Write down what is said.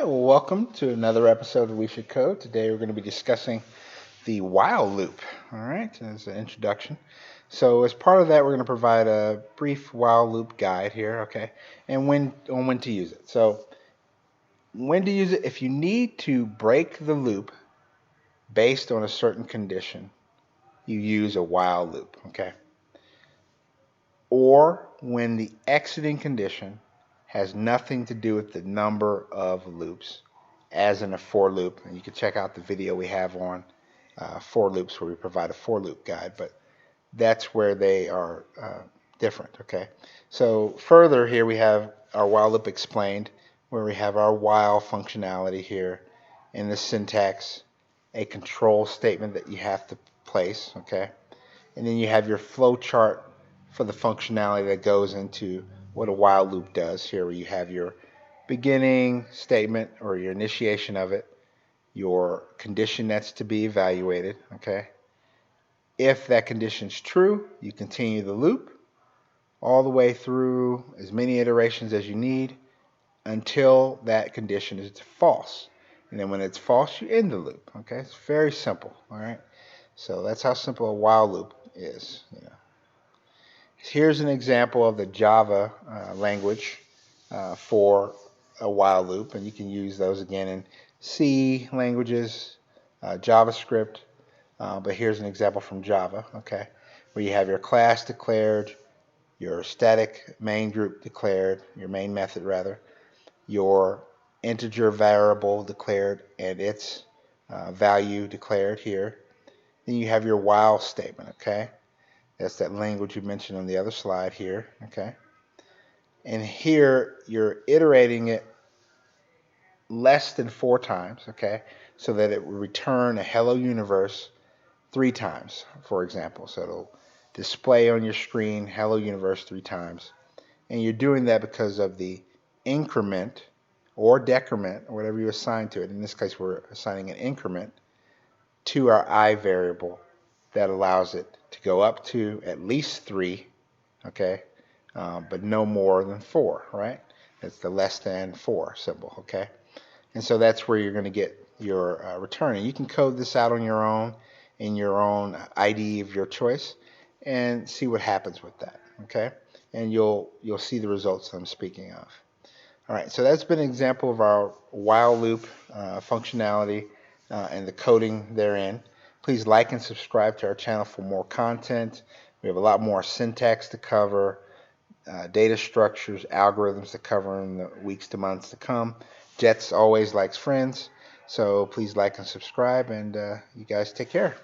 right, well, welcome to another episode of We Should Code. Today we're going to be discussing the while loop, all right, as an introduction. So as part of that, we're going to provide a brief while loop guide here, okay, and when to use it. So when to use it, if you need to break the loop based on a certain condition, you use a while loop, okay? Or when the exiting condition has nothing to do with the number of loops, as in a for loop. And you can check out the video we have on for loops where we provide a for loop guide, but that's where they are different, okay? So further here we have our while loop explained, where we have our while functionality here in the syntax, a control statement that you have to place, okay? And then you have your flow chart for the functionality that goes into what a while loop does here, where you have your beginning statement or your initiation of it, your condition that's to be evaluated, okay? If that condition is true, you continue the loop all the way through as many iterations as you need until that condition is false. And then when it's false, you end the loop, okay? It's very simple, all right? So that's how simple a while loop is, Here's an example of the Java language for a while loop, and you can use those again in C languages, JavaScript, but here's an example from Java, okay, where you have your class declared, your static main group declared, your main method rather, your integer variable declared, and its value declared here. Then you have your while statement, okay? That's that language you mentioned on the other slide here, okay? And here you're iterating it less than 4 times, okay? So that it will return a hello universe 3 times, for example. So it'll display on your screen hello universe 3 times. And you're doing that because of the increment or decrement, or whatever you assign to it. In this case, we're assigning an increment to our I variable that allows it to go up to at least 3, okay, but no more than 4, right? That's the less than 4 symbol, okay? And so that's where you're going to get your return. And you can code this out on your own in your own IDE of your choice and see what happens with that, okay? And you'll see the results I'm speaking of. All right, so that's been an example of our while loop functionality and the coding therein. Please like and subscribe to our channel for more content. We have a lot more syntax to cover, data structures, algorithms to cover in the weeks to months to come. Jets always likes friends, so please like and subscribe, and you guys take care.